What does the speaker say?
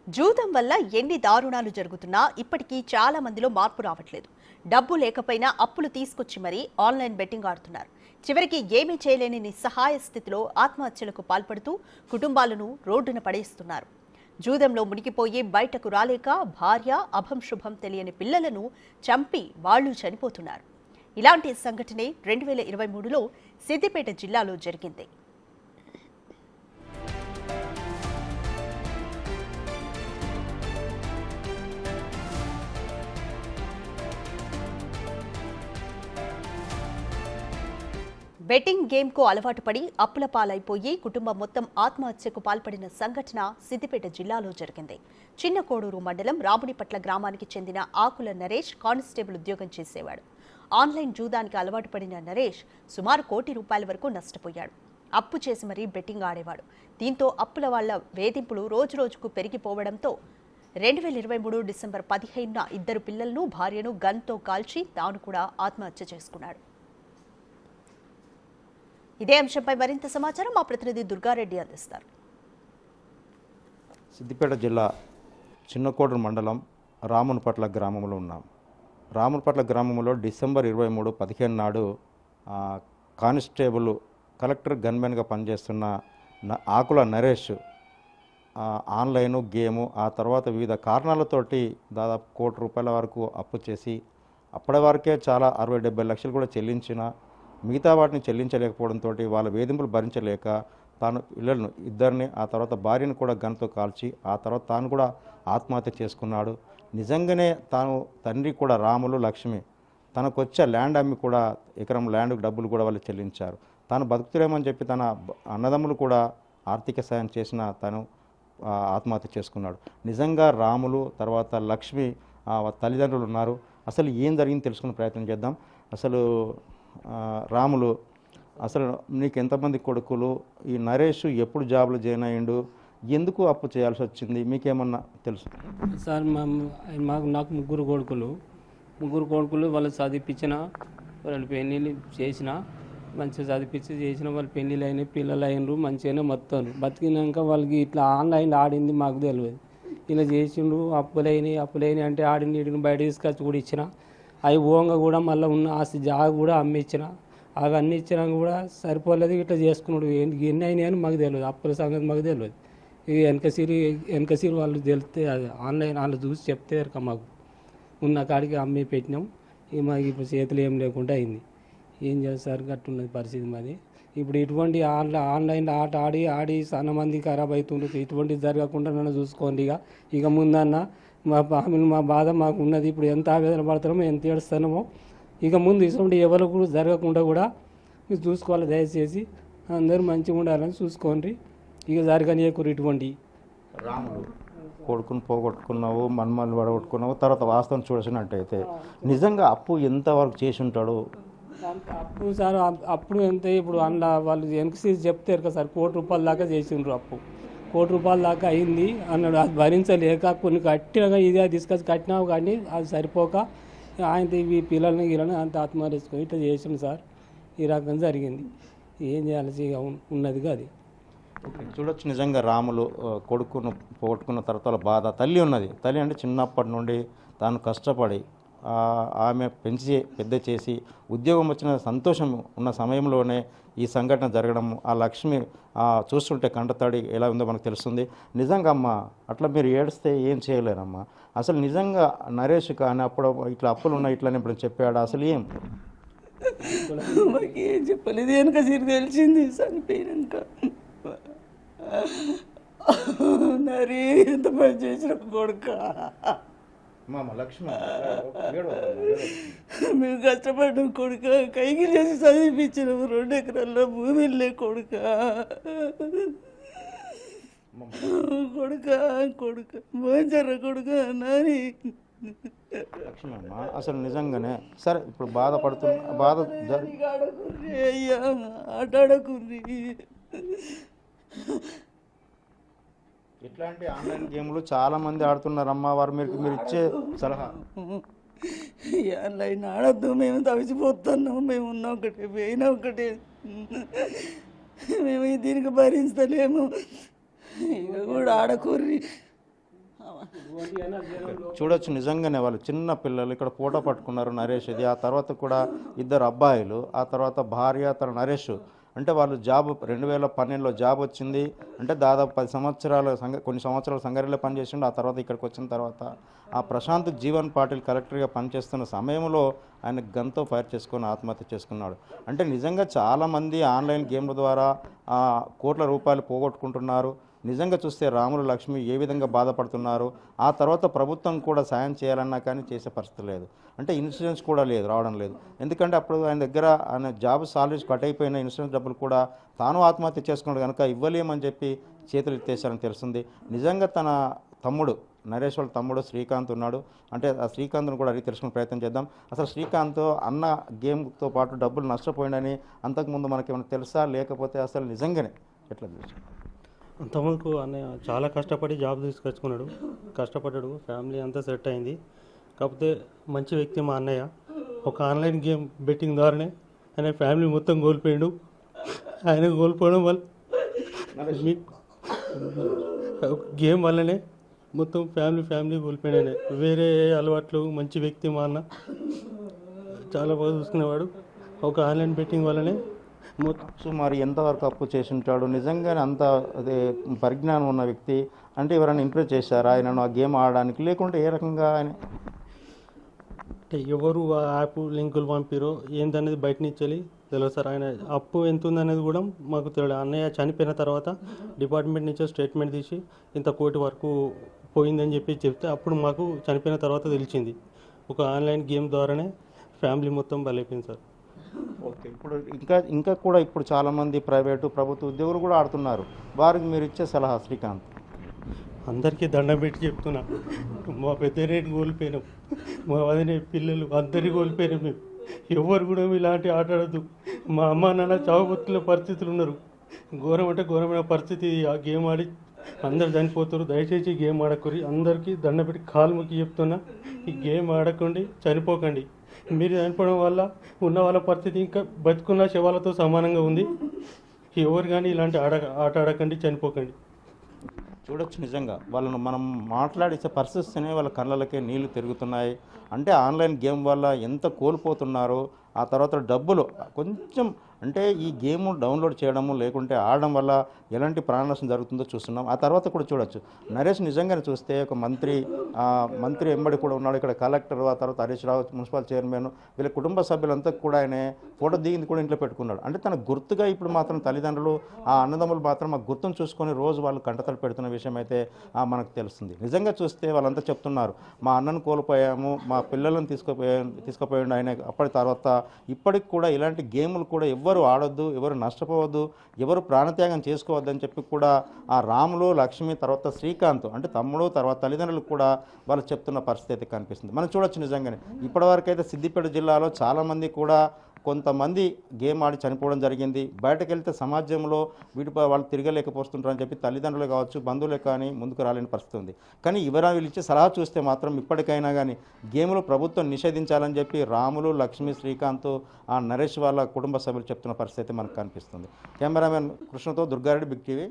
జూదం వల్ల ఎన్ని దారుణాలు జరుగుతున్నా ఇప్పటికీ చాలా మందిలో మార్పు రావట్లేదు. డబ్బు లేకపోయినా అప్పులు తీసుకొచ్చి మరీ ఆన్లైన్ బెట్టింగ్ ఆడుతున్నారు. చివరికి ఏమీ చేయలేని నిస్సహాయ స్థితిలో ఆత్మహత్యలకు పాల్పడుతూ కుటుంబాలను రోడ్డున పడేస్తున్నారు. జూదంలో మునిగిపోయి బయటకు రాలేక భార్య, అభం శుభం తెలియని పిల్లలను చంపి వాళ్లు చనిపోతున్నారు. ఇలాంటి సంఘటనే 2023లో సిద్దిపేట జిల్లాలో జరిగింది. బెట్టింగ్ గేమ్కు అలవాటు పడి అప్పుల పాలైపోయి కుటుంబం మొత్తం ఆత్మహత్యకు పాల్పడిన సంఘటన సిద్దిపేట జిల్లాలో జరిగింది. చిన్న కోడూరు మండలం రామునిపట్ల గ్రామానికి చెందిన ఆకుల నరేష్ కానిస్టేబుల్ ఉద్యోగం చేసేవాడు. ఆన్లైన్ జూదానికి అలవాటు పడిన నరేష్ సుమారు ₹1 కోటి వరకు నష్టపోయాడు. అప్పు చేసి మరీ బెట్టింగ్ ఆడేవాడు. దీంతో అప్పుల వాళ్ల వేధింపులు రోజురోజుకు పెరిగిపోవడంతో 2023 డిసెంబర్ 15న 2 పిల్లలను, భార్యను గన్తో కాల్చి తాను కూడా ఆత్మహత్య చేసుకున్నాడు. ఇదే అంశంపై మరింత సమాచారం మా ప్రతినిధి దుర్గారెడ్డి అందిస్తారు. సిద్దిపేట జిల్లా చిన్నకోడూరు మండలం రామునిపట్ల గ్రామంలో ఉన్నాం. రామునిపట్ల గ్రామంలో డిసెంబర్ 23, 15 నాడు కానిస్టేబుల్ కలెక్టర్ గన్మెన్గా పనిచేస్తున్న ఆకుల నరేష్ ఆన్లైను గేము ఆ తర్వాత వివిధ కారణాలతోటి దాదాపు ₹1 కోటి వరకు అప్పు చేసి అప్పటి వరకే చాలా 60-70 లక్షలు కూడా చెల్లించిన మిగతా వాటిని చెల్లించలేకపోవడంతో వాళ్ళ వేధింపులు భరించలేక తాను పిల్లలను ఇద్దరిని ఆ తర్వాత భార్యను కూడా గన్తో కాల్చి ఆ తర్వాత తాను కూడా ఆత్మహత్య చేసుకున్నాడు. నిజంగానే తాను తండ్రి కూడా రాములు, లక్ష్మి తనకు వచ్చే ల్యాండ్ అమ్మి కూడా ఎకరం ల్యాండ్కి డబ్బులు కూడా వాళ్ళు చెల్లించారు. తాను బతుకుతులేమని చెప్పి తన అన్నదమ్ములు కూడా ఆర్థిక సాయం చేసిన తను ఆత్మహత్య చేసుకున్నాడు. నిజంగా రాములు తర్వాత లక్ష్మి తల్లిదండ్రులు ఉన్నారు. అసలు ఏం జరిగింది తెలుసుకునే ప్రయత్నం చేద్దాం. అసలు రాములు, అసలు నీకు ఎంతమంది కొడుకులు, ఈ నరేష్ ఎప్పుడు జాబ్లో జాయిన్ అయ్యిండు, ఎందుకు అప్పు చేయాల్సి వచ్చింది, మీకేమన్నా తెలుసు? సార్ నాకు ముగ్గురు కొడుకులు వాళ్ళు చదివించిన, వాళ్ళు పెళ్ళిళ్ళు చేసిన, మంచిగా చదివించి చేసిన, వాళ్ళు పెళ్ళిళ్ళు అయినాయి, పిల్లలు అయినరు, మంచిగానే మొత్తం బతికినాక వాళ్ళకి ఇట్లా ఆన్లైన్లో ఆడింది మాకు తెలియదు. ఇలా చేసిండు, అప్పులైనవి అంటే ఆడిని ఇడిని బయట తీసుకొచ్చి కూడా ఇచ్చిన, అవి ఓంగా కూడా మళ్ళీ ఉన్న ఆస్తి జాగా కూడా అమ్మిచ్చిన, అవన్నీ ఇచ్చినాక కూడా సరిపోలేదు. ఇట్లా చేసుకున్నాడు. ఎన్ని అయినాయి అని మాకు తెలియదు, అప్పుల సంగతి మాకు తెలియదు. ఇక వెనకసిరి వాళ్ళు తెలిస్తే అది ఆన్లైన్ వాళ్ళు చూసి చెప్తే మాకు ఉన్న కాడికి అమ్మి పెట్టినాం. ఇక మాకు ఇప్పుడు చేతులు ఏం లేకుండా అయింది. ఏం చేస్తారు, గట్టున్నది పరిస్థితి మాది. ఇప్పుడు ఇటువంటి ఆన్లైన్ ఆట ఆడి చాలా మంది ఖరాబ్ అవుతుండ్రు. ఇటువంటిది జరగకుండా నన్ను చూసుకోండి. ఇక ముందన్న మా బాధ మాకు ఉన్నది. ఇప్పుడు ఎంత ఆవేదన పడుతున్నామో, ఎంత ఏడుస్తున్నామో, ఇక ముందు ఇటువంటి ఎవరు కూడా జరగకుండా కూడా మీరు చూసుకోవాలి. దయచేసి అందరూ మంచిగా ఉండాలని చూసుకోండి. ఇక జరగనీయకూరు ఇటువంటి. రాములు కొడుకుని పోగొట్టుకున్నావు, మన్మల్ని పడగొట్టుకున్నావు, తర్వాత వాస్తవం చూసినట్టయితే నిజంగా అప్పు ఎంతవరకు చేసి ఉంటాడు? అప్పు సార్ అప్పుడు ఎంత, ఇప్పుడు అందులో వాళ్ళు వెనక్కి చెప్తారు కదా సార్, ₹1 కోటి దాకా చేసిండ్రు. అప్పు ₹1 కోటి దాకా అయింది అన్నాడు. అది భరించలేక కొన్ని కట్టినగా ఇదే తీసుకొచ్చి కట్టినావు, కానీ అది సరిపోక ఆయన ఈ పిల్లల్ని అంత ఆత్మహత్య ఇట్లా చేసిండు సార్. ఈ రకంగా జరిగింది. ఏం చేయాల్సి ఉన్నది అది. చూడొచ్చు, నిజంగా రాములు కొడుకును పోగొట్టుకున్న తర్వాత బాధ. తల్లి ఉన్నది. తల్లి అంటే చిన్నప్పటి నుండి తాను కష్టపడి ఆమె పెంచి పెద్ద చేసి ఉద్యోగం వచ్చిన సంతోషం ఉన్న సమయంలోనే ఈ సంఘటన జరగడం, ఆ లక్ష్మి చూస్తుంటే కంటతడి ఎలా ఉందో మనకు తెలుస్తుంది. నిజంగా అమ్మ, అట్లా మీరు ఏడిస్తే ఏం చేయలేరమ్మా. అసలు నిజంగా నరేష్ కానీ అప్పుడు ఇట్లా అప్పులు ఉన్నాయి ఇట్లా ఇప్పుడు చెప్పాడు, అసలు ఏం చెప్పలేదు. వెనక సిరి తెలిసింది చనిపోయినాక. నరే ఎంత పని చేసిన కొడుక, మేము కష్టపడ్డాం కొడుక, కైకి చేసి చదివించినాము. 2 ఎకరాల్లో భూమిలే కొడుక. మోంచర్ర కొడుక నాని. అసలు నిజంగానే సరే ఇప్పుడు బాధపడుతున్నా, బాధ ఆడకుర్రి అయ్యా, ఆటాడకుర్రి. ఇట్లాంటి ఆన్లైన్ గేమ్లు చాలా మంది ఆడుతున్నారమ్మా. వారు మీరు ఇచ్చే సలహా? ఆన్లైన్ ఆడద్దు, మేము తవిసిపోతున్నాం. మేము ఉన్న ఒకటే, పోయినా ఒకటే, మేము దీనికి భరించలేము. ఇక కూడా ఆడకూర్రి. చూడొచ్చు నిజంగానే వాళ్ళు చిన్న పిల్లలు ఇక్కడ ఫోటో పట్టుకున్నారు నరేష్ ఇది. ఆ తర్వాత కూడా ఇద్దరు అబ్బాయిలు, ఆ తర్వాత భార్య తన నరేష్. అంటే వాళ్ళు జాబ్ 2012లో జాబ్ వచ్చింది. అంటే దాదాపు 10 సంవత్సరాలు కొన్ని సంవత్సరాలు సంగారెడ్డిలో పనిచేసిండు. ఆ తర్వాత ఇక్కడికి వచ్చిన తర్వాత ఆ ప్రశాంత్ జీవన్ పాటిల్ కలెక్టర్గా పనిచేస్తున్న సమయంలో ఆయన గన్తో ఫైర్ చేసుకొని ఆత్మహత్య చేసుకున్నాడు. అంటే నిజంగా చాలామంది ఆన్లైన్ గేమ్ల ద్వారా కోట్ల రూపాయలు పోగొట్టుకుంటున్నారు. నిజంగా చూస్తే రాములు లక్ష్మి ఏ విధంగా బాధపడుతున్నారు. ఆ తర్వాత ప్రభుత్వం కూడా సాయం చేయాలన్నా కానీ చేసే పరిస్థితి లేదు. అంటే ఇన్సూరెన్స్ కూడా లేదు, రావడం లేదు. ఎందుకంటే అప్పుడు ఆయన దగ్గర ఆయన జాబ్ సాలరీస్ కట్ అయిపోయిన ఇన్సూరెన్స్ డబ్బులు కూడా తాను ఆత్మహత్య చేసుకున్నాడు కనుక ఇవ్వలేమని చెప్పి చేతులు ఎత్తేసారని తెలుస్తుంది. నిజంగా తన తమ్ముడు నరేష్ వాళ్ళ తమ్ముడు శ్రీకాంత్ ఉన్నాడు. అంటే ఆ శ్రీకాంత్ను కూడా అడిగి తెలుసుకునే ప్రయత్నం చేద్దాం. అసలు శ్రీకాంత్ అన్న గేమ్తో పాటు డబ్బులు నష్టపోయిందని అంతకుముందు మనకేమైనా తెలుసా, లేకపోతే అసలు నిజంగానే ఎట్లా తెలుసు? అంతకుముందుకు అన్నయ్య చాలా కష్టపడి జాబ్ తీసుకొచ్చుకున్నాడు, కష్టపడ్డాడు, ఫ్యామిలీ అంతా సెట్ అయింది. కాకపోతే మంచి వ్యక్తి మా అన్నయ్య. ఒక ఆన్లైన్ గేమ్ బెట్టింగ్ ద్వారానే ఆయన ఫ్యామిలీ మొత్తం కోల్పోయాడు. ఆయన కోల్పోవడం వల్ల గేమ్ వల్లనే మొత్తం ఫ్యామిలీ కోల్పోయాడు. ఆయన వేరే అలవాట్లు, మంచి వ్యక్తి మా అన్న, చాలా బాగా చూసుకునేవాడు. ఒక ఆన్లైన్ బెట్టింగ్ వల్లనే మరి ఎంతవరకు అప్పు చేసి ఉంటాడు? నిజంగానే అంత అదే పరిజ్ఞానం ఉన్న వ్యక్తి అంటే ఎవరైనా ఇంప్రెస్ చేశారా ఆయనను ఆ గేమ్ ఆడడానికి, లేకుంటే ఏ రకంగా ఆయన అంటే ఎవరు ఆ యాప్ లింకులు పంపిరో ఏందనేది బయట నుంచి తెలియదు సార్. ఆయన అప్పు ఎంత ఉందనేది కూడా మాకు తెలియదు. అన్నయ్య చనిపోయిన తర్వాత డిపార్ట్మెంట్ నుంచి స్టేట్మెంట్ తీసి ఇంత కోటి వరకు పోయిందని చెప్పి చెప్తే అప్పుడు మాకు చనిపోయిన తర్వాత తెలిసింది. ఒక ఆన్లైన్ గేమ్ ద్వారానే ఫ్యామిలీ మొత్తం బలైపోయింది సార్. ఓకే, ఇప్పుడు ఇంకా కూడా ఇప్పుడు చాలామంది ప్రైవేటు ప్రభుత్వ ఉద్యోగులు కూడా ఆడుతున్నారు. వారికి మీరు ఇచ్చే సలహా శ్రీకాంత్? అందరికీ దండం పెట్టి చెప్తున్నా, మా పెద్ద రేటు కోల్పోయినాం, మా వదిన పిల్లలు అందరికీ కోల్పోయినాం. మేము ఎవరు కూడా ఇలాంటి ఆట ఆడద్దు. మా అమ్మ నాన్న చావుబతుల పరిస్థితులు ఉన్నారు. ఘోరం అంటే ఘోరమైన పరిస్థితి. ఆ గేమ్ ఆడి అందరు చనిపోతారు. దయచేసి గేమ్ ఆడకూరి. అందరికీ దండం పెట్టి కాలు మొక్కి చెప్తున్నా, ఈ గేమ్ ఆడకండి, చనిపోకండి. మీరు చనిపోవడం వల్ల ఉన్న వాళ్ళ పరిస్థితి ఇంకా బతుకున్న శవాలతో సమానంగా ఉంది. ఎవరు కానీ ఇలాంటి ఆట ఆడకండి, చనిపోకండి. చూడొచ్చు నిజంగా వాళ్ళను మనం మాట్లాడిసే పరిస్థితినే వాళ్ళ కళ్ళలకే నీళ్లు తిరుగుతున్నాయి. అంటే ఆన్లైన్ గేమ్ వల్ల ఎంత కోల్పోతున్నారో, ఆ తర్వాత డబ్బులు కొంచెం అంటే ఈ గేమ్ డౌన్లోడ్ చేయడము లేకుంటే ఆడడం వల్ల ఎలాంటి ప్రాణనష్టం జరుగుతుందో చూస్తున్నాం. ఆ తర్వాత కూడా చూడొచ్చు నరేష్ నిజంగానే చూస్తే ఒక మంత్రి ఎంబడి కూడా ఉన్నాడు. ఇక్కడ కలెక్టర్, ఆ తర్వాత హరీష్ రావు మున్సిపల్ చైర్మన్, వీళ్ళ కుటుంబ సభ్యులంతా కూడా ఆయన ఫోటో దిగింది కూడా ఇంట్లో పెట్టుకున్నాడు. అంటే తన గుర్తుగా ఇప్పుడు మాత్రం తల్లిదండ్రులు ఆ అన్నదమ్ములు మాత్రం ఆ గుర్తును చూసుకొని రోజు వాళ్ళు కంటతడి పెడుతున్న విషయం అయితే మనకు తెలుస్తుంది. నిజంగా చూస్తే వాళ్ళంతా చెప్తున్నారు, మా అన్నను కోల్పోయాము, మా పిల్లలను తీసుకుపోయాడు ఆయన. అప్పటి తర్వాత ఇప్పటికి కూడా ఇలాంటి గేములు కూడా ఎవరు ఆడొద్దు, ఎవరు నష్టపోవద్దు, ఎవరు ప్రాణత్యాగం చేసుకోవద్దని చెప్పి కూడా ఆ రాములు లక్ష్మి తర్వాత శ్రీకాంత్ అంటే తమ్ముడు తర్వాత తల్లిదండ్రులు కూడా వాళ్ళు చెప్తున్న పరిస్థితి అయితే కనిపిస్తుంది. మనం చూడొచ్చు నిజంగానే ఇప్పటివరకు అయితే సిద్దిపేట జిల్లాలో చాలామంది కూడా కొంతమంది గేమ్ ఆడి చనిపోవడం జరిగింది. బయటకు వెళ్తే సమాజంలో వీటిపై వాళ్ళు తిరగలేకపోతుంటారని చెప్పి తల్లిదండ్రులు కావచ్చు, బంధువులే కానీ ముందుకు రాలేని పరిస్థితి ఉంది. కానీ వీళ్ళు ఇచ్చే సలహా చూస్తే మాత్రం ఇప్పటికైనా కానీ గేములు ప్రభుత్వం నిషేధించాలని చెప్పి రాములు లక్ష్మి శ్రీకాంత్ నరేష్ వాళ్ళ కుటుంబ సభ్యులు చెప్తున్న పరిస్థితి మనకు కనిపిస్తుంది. కెమెరామెన్ కృష్ణతో దుర్గారెడ్డి, బిగ్ టీవీ.